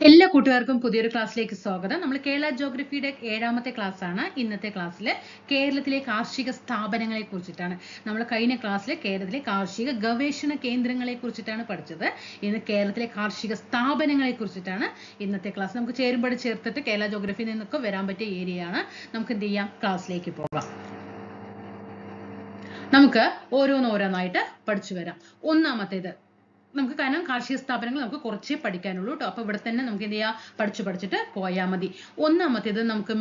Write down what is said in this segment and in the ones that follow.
എല്ലാ കൂട്ടുകാർക്കും പുതിയൊരു ക്ലാസ്സിലേക്ക് സ്വാഗതം. നമ്മൾ കേരള ജോഗ്രഫിയുടെ 7ാമത്തെ ക്ലാസ് ആണ്. ഇന്നത്തെ ക്ലാസ്സിൽ കേരളത്തിലെ കാർഷിക സ്ഥാപനങ്ങളെ കുറിച്ചിട്ടാണ്. നമ്മൾ കഴിഞ്ഞ ക്ലാസ്സിൽ കേരളത്തിലെ കാർഷിക ഗവേഷണ കേന്ദ്രങ്ങളെ കുറിച്ചിട്ടാണ് പഠിച്ചത്. ഇന്ന് കേരളത്തിലെ കാർഷിക സ്ഥാപനങ്ങളെ കുറിച്ചിട്ടാണ് ഇന്നത്തെ ക്ലാസ്. നമുക്ക് ചേരുമ്പോൾ ചേർത്തിട്ട് കേരള ജോഗ്രഫിയിൽ നിന്നൊക്കെ വരാൻ പറ്റിയ ഏരിയയാണ്. നമുക്ക് എന്ത് ചെയ്യാം, ക്ലാസ്സിലേക്ക് പോകാം. നമുക്ക് ഓരോന്നായിട്ട് പഠിച്ചു വരാം. ഒന്നാമത്തേത് നമുക്ക് കാരണം കാർഷിക സ്ഥാപനങ്ങൾ നമുക്ക് കുറച്ചേ പഠിക്കാനുള്ളൂ കേട്ടോ. അപ്പൊ ഇവിടെ തന്നെ നമുക്ക് എന്ത് ചെയ്യാം, പഠിച്ചിട്ട് പോയാൽ മതി. ഒന്നാമത്തേത് നമുക്ക്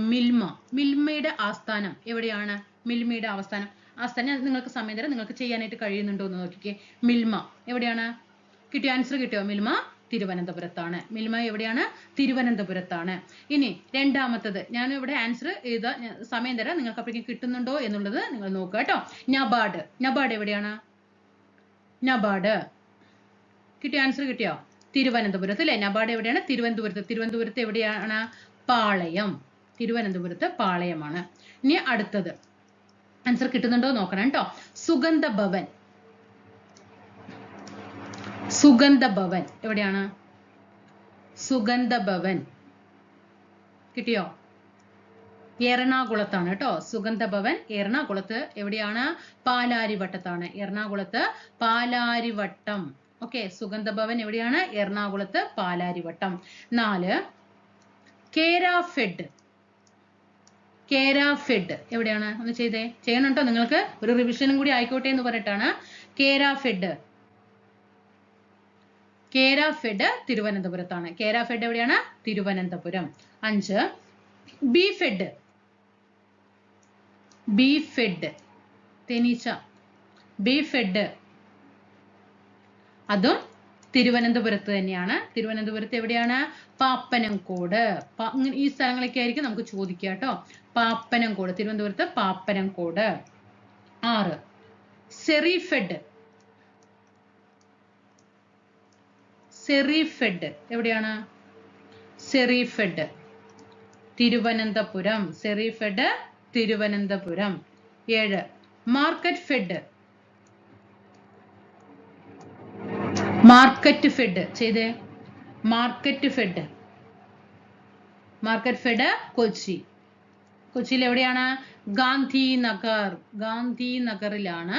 മിൽമയുടെ ആസ്ഥാനം എവിടെയാണ്? മിൽമയുടെ ആസ്ഥാനം നിങ്ങൾക്ക് സമയം തരാം, നിങ്ങൾക്ക് ചെയ്യാനായിട്ട് കഴിയുന്നുണ്ടോ എന്ന് നോക്കിക്കേ. മിൽമ എവിടെയാണ്? കിട്ടിയോ? ആൻസർ കിട്ടിയോ? മിൽമ തിരുവനന്തപുരത്താണ്. മിൽമ എവിടെയാണ്? തിരുവനന്തപുരത്താണ്. ഇനി രണ്ടാമത്തത് ഞാൻ ഇവിടെ ആൻസർ എഴുതാ സമയം തരാം, നിങ്ങൾക്ക് അപ്പോഴേക്കും കിട്ടുന്നുണ്ടോ എന്നുള്ളത് നിങ്ങൾ നോക്കുക കേട്ടോ. നബാർഡ് എവിടെയാണ്? നബാർഡ് കിട്ടിയോ? ആൻസർ കിട്ടിയോ? തിരുവനന്തപുരത്ത് അല്ലെ? നബാർഡ് എവിടെയാണ്? തിരുവനന്തപുരത്ത് എവിടെയാണ്? പാളയം. തിരുവനന്തപുരത്ത് പാളയമാണ്. ഇനി അടുത്തത് ആൻസർ കിട്ടുന്നുണ്ടോ നോക്കണം കേട്ടോ. സുഗന്ധഭവൻ എവിടെയാണ്? സുഗന്ധഭവൻ കിട്ടിയോ? എറണാകുളത്താണ് കേട്ടോ. സുഗന്ധഭവൻ എറണാകുളത്ത് എവിടെയാണ്? പാലാരിവട്ടത്താണ്. എറണാകുളത്ത് പാലാരിവട്ടം. ഓക്കെ, സുഗന്ധഭവൻ എവിടെയാണ്? എറണാകുളത്ത് പാലാരിവട്ടം. 4 കേരാഫെഡ് എവിടെയാണ്? ഒന്ന് ചെയ്യണം കേട്ടോ, നിങ്ങൾക്ക് ഒരു റിവിഷനും കൂടി ആയിക്കോട്ടെ എന്ന് പറഞ്ഞിട്ടാണ്. കേരാഫെഡ് തിരുവനന്തപുരത്താണ്. കേരാഫെഡ് എവിടെയാണ്? തിരുവനന്തപുരം. 5 ബീഫെഡ് തേനീച്ച. ബീഫെഡ് അതും തിരുവനന്തപുരത്ത് തന്നെയാണ്. തിരുവനന്തപുരത്ത് എവിടെയാണ്? പാപ്പനംകോട്. ഈ സ്ഥലങ്ങളൊക്കെ ആയിരിക്കും നമുക്ക് ചോദിക്കുക കേട്ടോ. പാപ്പനംകോട്, തിരുവനന്തപുരത്ത് പാപ്പനംകോട്. 6 സെറിഫെഡ് എവിടെയാണ്? സെറിഫെഡ് തിരുവനന്തപുരം. സെറിഫെഡ് തിരുവനന്തപുരം. 7 മാർക്കറ്റ് ഫെഡ് ചെയ്തേ. മാർക്കറ്റ് ഫെഡ് കൊച്ചിയിൽ എവിടെയാണ്? ഗാന്ധിനഗറിലാണ്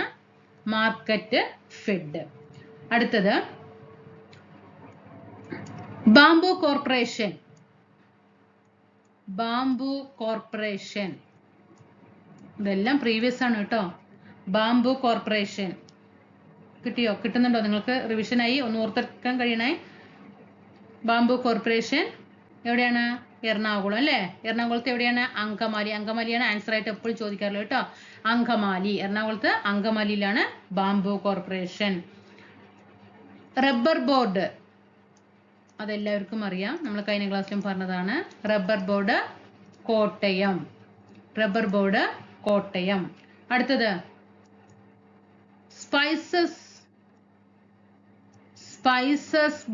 മാർക്കറ്റ് ഫെഡ്. അടുത്തത് ബാംബു കോർപ്പറേഷൻ. ഇതെല്ലാം പ്രീവിയസ് ആണ് കേട്ടോ. ബാംബു കോർപ്പറേഷൻ കിട്ടിയോ? കിട്ടുന്നുണ്ടോ? നിങ്ങൾക്ക് റിവിഷനായി ഒന്ന് ഓർത്തെടുക്കാൻ കഴിയണേ. ബാംബു കോർപ്പറേഷൻ എവിടെയാണ്? എറണാകുളം അല്ലേ? എറണാകുളത്ത് എവിടെയാണ്? അങ്കമാലിയാണ് ആൻസർ ആയിട്ട് എപ്പോഴും ചോദിക്കാറുള്ളത് കേട്ടോ. അങ്കമാലി, എറണാകുളത്ത് അങ്കമാലിയിലാണ് ബാംബു കോർപ്പറേഷൻ. റബ്ബർ ബോർഡ് അതെല്ലാവർക്കും അറിയാം, നമ്മൾ കഴിഞ്ഞ ക്ലാസ്സിലും പറഞ്ഞതാണ്. Rubber board Kottayam. അടുത്തത് സ്പൈസസ്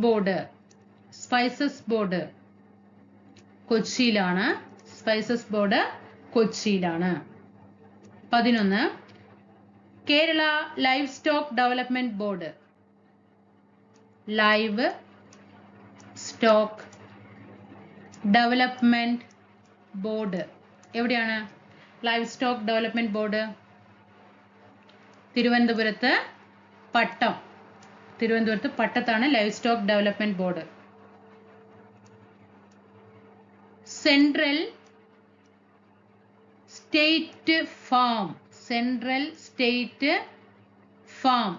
ബോർഡ് കൊച്ചിയിലാണ്. 11 Kerala livestock development board എവിടെയാണ്? ലൈവ് സ്റ്റോക്ക് ഡെവലപ്മെന്റ് ബോർഡ് തിരുവനന്തപുരത്ത് പട്ടത്താണ് livestock development board. Central state farm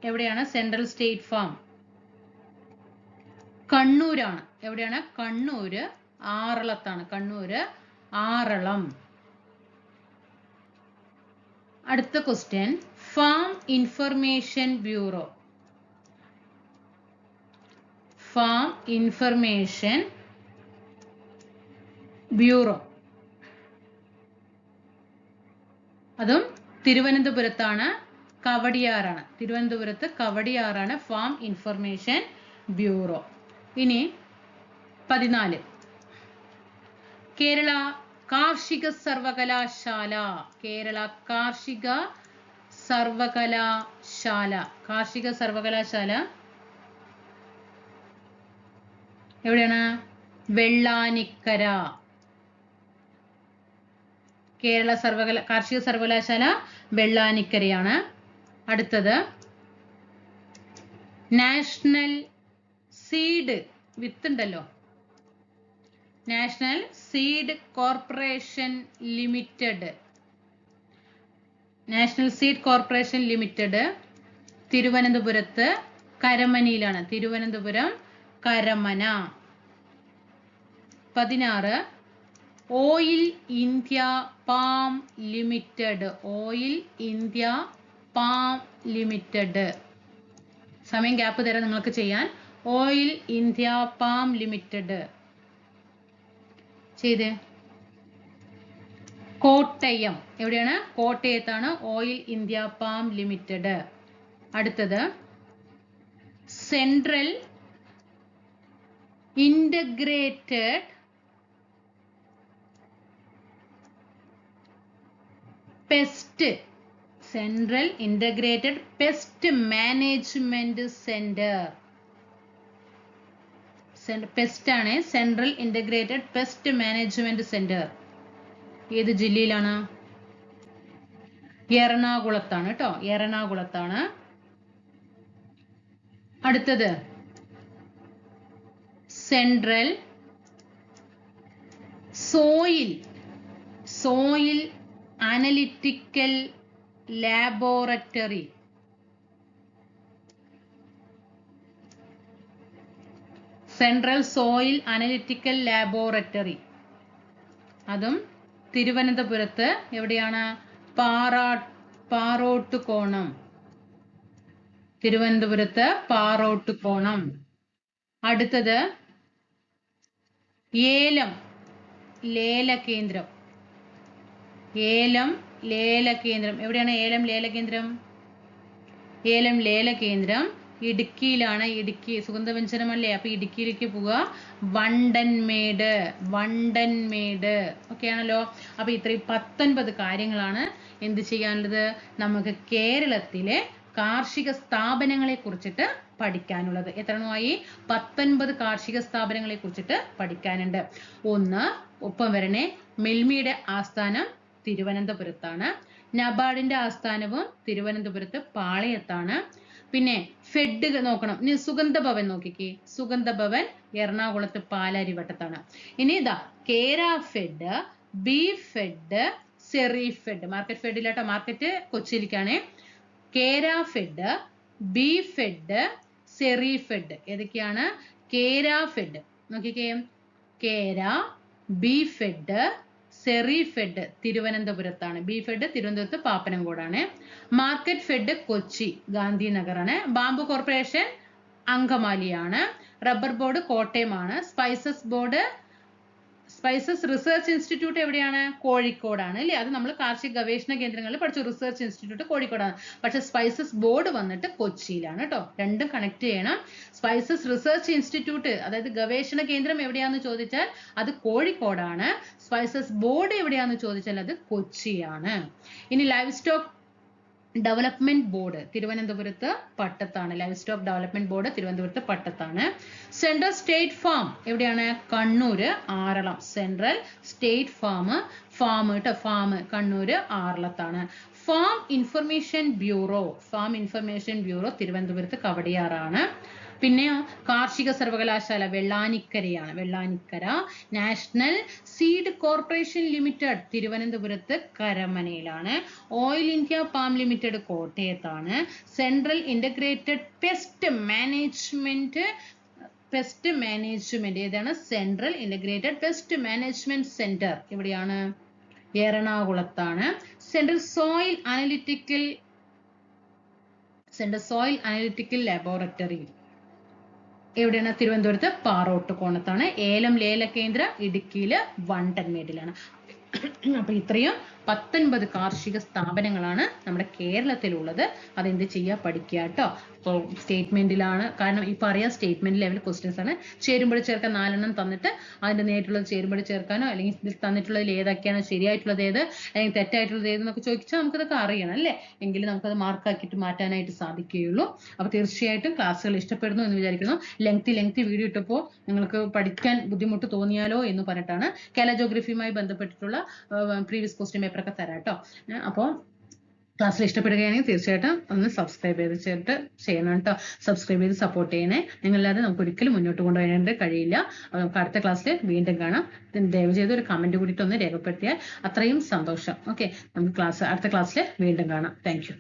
എവിടെയാണ്? സെൻട്രൽ സ്റ്റേറ്റ് ഫാം കണ്ണൂരാണ്. എവിടെയാണ്? കണ്ണൂര് ആറളത്താണ്. ആറളം. അടുത്ത ക്വസ്റ്റ്യൻ ഫാം ഇൻഫർമേഷൻ ബ്യൂറോ അതും തിരുവനന്തപുരത്താണ്. തിരുവനന്തപുരത്ത് കവടിയാറാണ് ഫാം ഇൻഫർമേഷൻ ബ്യൂറോ. ഇനി 14 കേരള കാർഷിക സർവകലാശാല എവിടെയാണ്? വെള്ളാനിക്കര. കേരള കാർഷിക സർവകലാശാല വെള്ളാനിക്കരയാണ്. അടുത്തത് നാഷണൽ സീഡ് വിത്തുണ്ടല്ലോ, national seed corporation limited. National seed corporation limited തിരുവനന്തപുരത്ത് കരമനയിലാണ്. Thiruvananthapuram Karamana. 16 oil India palm limited. Oil India palm limited. സമയം ഗ്യാപ്പ് തരാം നിങ്ങൾക്ക് ചെയ്യാൻ. ഓയിൽ ഇന്ത്യ പാം ലിമിറ്റഡ് ചെയ്തേ. കോട്ടയം. എവിടെയാണ്? കോട്ടയത്താണ് ഓയിൽ ഇന്ത്യ പാം ലിമിറ്റഡ്. അടുത്തത് central integrated pest. Central integrated pest management centre. Pest ആണ്. Central integrated pest management centre. ഏത് ജില്ലയിലാണ്? എറണാകുളത്താണ് കേട്ടോ. എറണാകുളത്താണ്. അടുത്തത് central soil analytical laboratory. Central soil analytical laboratory. അതും തിരുവനന്തപുരത്ത്. എവിടെയാണ്? പാറോട്ടുകോണം. തിരുവനന്തപുരത്ത് പാറോട്ടുകോണം. അടുത്തത് ഏലം ലേലകേന്ദ്രം. ഏലം ലേലകേന്ദ്രം. എവിടെയാണ് ഏലം ലേലകേന്ദ്രം? ഏലം ലേലകേന്ദ്രം ഇടുക്കിയിലാണ്. ഇടുക്കി സുഗന്ധവ്യഞ്ജനമല്ലേ, അപ്പൊ ഇടുക്കിയിലേക്ക് പോവുക. വണ്ടൻമേട്. വണ്ടൻമേട് ഒക്കെ ആണല്ലോ. അപ്പൊ ഇത്രയും 19 കാര്യങ്ങളാണ് എന്ത് ചെയ്യാനുള്ളത്? നമുക്ക് കേരളത്തിലെ കാർഷിക സ്ഥാപനങ്ങളെ കുറിച്ചിട്ട് പഠിക്കാനുള്ളത്. എത്രണ്ണമായി? 19 കാർഷിക സ്ഥാപനങ്ങളെ കുറിച്ചിട്ട് പഠിക്കാനുണ്ട്. ഒന്ന്, ഒപ്പം വരണേ, മിൽമയുടെ ആസ്ഥാനം തിരുവനന്തപുരത്താണ്. നബാർഡിന്റെ ആസ്ഥാനവും തിരുവനന്തപുരത്ത് പാളയത്താണ്. പിന്നെ ഫെഡ് നോക്കണം. ഇനി സുഗന്ധഭവൻ നോക്കിക്കേ. സുഗന്ധഭവൻ എറണാകുളത്ത് പാലാരിവട്ടത്താണ്. ഇനി ഇതാ Kerafed, B fed, Serifed. Market ഫെഡിലാട്ടോ. മാർക്കറ്റ് കൊച്ചിയിലേക്കാണ്. Kerafed, B fed, Serifed. ഏതൊക്കെയാണ്? കേര ഫെഡ് നോക്കിക്കേ. Kera, B fed, Serifed തിരുവനന്തപുരത്താണ്. ബി ഫെഡ് തിരുവനന്തപുരത്ത് പാപ്പനംകോടാണ്. മാർക്കറ്റ് ഫെഡ് കൊച്ചി ഗാന്ധിനഗറാണ്. ബാംബു കോർപ്പറേഷൻ അങ്കമാലിയാണ്. റബ്ബർ ബോർഡ് കോട്ടയമാണ്. സ്പൈസസ് റിസർച്ച് ഇൻസ്റ്റിറ്റ്യൂട്ട് എവിടെയാണ്? കോഴിക്കോടാണ് അല്ലേ. അത് നമ്മൾ കാർഷിക ഗവേഷണ കേന്ദ്രങ്ങളിൽ പഠിച്ചു. റിസർച്ച് ഇൻസ്റ്റിറ്റ്യൂട്ട് കോഴിക്കോടാണ്. പക്ഷെ സ്പൈസസ് ബോർഡ് വന്നിട്ട് കൊച്ചിയിലാണ് കേട്ടോ. രണ്ടും കണക്ട് ചെയ്യണം. സ്പൈസസ് റിസർച്ച് ഇൻസ്റ്റിറ്റ്യൂട്ട് അതായത് ഗവേഷണ കേന്ദ്രം എവിടെയാന്ന് ചോദിച്ചാൽ അത് കോഴിക്കോടാണ്. സ്പൈസസ് ബോർഡ് എവിടെയാന്ന് ചോദിച്ചാൽ അത് കൊച്ചിയാണ്. ഇനി ലൈവ് സ്റ്റോക്ക് ഡെവലപ്മെന്റ് ബോർഡ് തിരുവനന്തപുരത്ത് പട്ടത്താണ്. ലൈവ് സ്റ്റോക്ക് ഡെവലപ്മെന്റ് ബോർഡ് തിരുവനന്തപുരത്ത് പട്ടത്താണ്. സെൻട്രൽ സ്റ്റേറ്റ് ഫാം എവിടെയാണ്? Kannur Aralam. Central state farm കേട്ടോ. ഫാം കണ്ണൂര് ആറളത്താണ്. ഫാം ഇൻഫർമേഷൻ ബ്യൂറോ തിരുവനന്തപുരത്ത് കവടിയാറാണ്. പിന്നെയോ കാർഷിക സർവകലാശാല വെള്ളാനിക്കരയാണ്. വെള്ളാനിക്കര. നാഷണൽ സീഡ് കോർപ്പറേഷൻ ലിമിറ്റഡ് തിരുവനന്തപുരത്ത് കരമനയിലാണ്. ഓയിൽ ഇന്ത്യ പാം ലിമിറ്റഡ് കോട്ടയത്താണ്. സെൻട്രൽ ഇന്റഗ്രേറ്റഡ് പെസ്റ്റ് മാനേജ്മെന്റ് ഏതാണ്? Central integrated pest management centre എവിടെയാണ്? എറണാകുളത്താണ്. സെൻട്രൽ സോയിൽ അനലിറ്റിക്കൽ ലാബോറട്ടറി എവിടെയാണ്? തിരുവനന്തപുരത്ത് പാറോട്ടുകോണത്താണ്. ഏലം ലേലകേന്ദ്രം ഇടുക്കിയില് വണ്ടൻമേടിലാണ്. അപ്പൊ ഇത്രയും 19 കാർഷിക സ്ഥാപനങ്ങളാണ് നമ്മുടെ കേരളത്തിലുള്ളത്. അതെന്ത് ചെയ്യുക, പഠിക്കുക കേട്ടോ. അപ്പോൾ സ്റ്റേറ്റ്മെന്റിലാണ്, കാരണം ഇപ്പൊ അറിയാം സ്റ്റേറ്റ്മെന്റ് ലെവൽ ക്വസ്റ്റ്യൻസ് ആണ്. ചേരുമ്പോൾ ചേർക്കാൻ 4 തന്നിട്ട് അതിന്റെ നേരിട്ടുള്ളത് ചേരുമ്പോൾ ചേർക്കാനോ അല്ലെങ്കിൽ ഇതിൽ തന്നിട്ടുള്ളതിൽ ഏതൊക്കെയാണ് ശരിയായിട്ടുള്ളത് ഏത് അല്ലെങ്കിൽ തെറ്റായിട്ടുള്ളത് ഏതെന്നൊക്കെ ചോദിച്ചാൽ നമുക്കതൊക്കെ അറിയണം അല്ലേ, എങ്കിലും നമുക്കത് മാർക്കാക്കിയിട്ട് മാറ്റാനായിട്ട് സാധിക്കുകയുള്ളൂ. അപ്പോൾ തീർച്ചയായിട്ടും ക്ലാസ്സുകൾ ഇഷ്ടപ്പെടുന്നു എന്ന് വിചാരിക്കുന്നു. ലെങ്തി വീഡിയോ ഇട്ടപ്പോൾ നിങ്ങൾക്ക് പഠിക്കാൻ ബുദ്ധിമുട്ട് തോന്നിയാലോ എന്ന് പറഞ്ഞിട്ടാണ്. കേരള ജോഗ്രഫിയുമായി ബന്ധപ്പെട്ടിട്ടുള്ള പ്രീവിയസ് ക്വസ്റ്റ്യൻ പേപ്പറൊക്കെ തരാം കേട്ടോ. അപ്പോൾ ക്ലാസ്സിൽ ഇഷ്ടപ്പെടുകയാണെങ്കിൽ തീർച്ചയായിട്ടും ഒന്ന് സബ്സ്ക്രൈബ് ചെയ്യണം കേട്ടോ. സബ്സ്ക്രൈബ് ചെയ്ത് സപ്പോർട്ട് ചെയ്യണേ. നിങ്ങളില്ലാതെ നമുക്ക് ഒരിക്കലും മുന്നോട്ട് കൊണ്ടുപോകാനായിട്ട് കഴിയില്ല. നമുക്ക് അടുത്ത ക്ലാസ്സിൽ വീണ്ടും കാണാം. ദയവ് ചെയ്ത് ഒരു കമന്റ് കൂടിയിട്ടൊന്ന് രേഖപ്പെടുത്തിയാൽ അത്രയും സന്തോഷം. ഓക്കെ, നമുക്ക് അടുത്ത ക്ലാസ്സിൽ വീണ്ടും കാണാം. Thank you.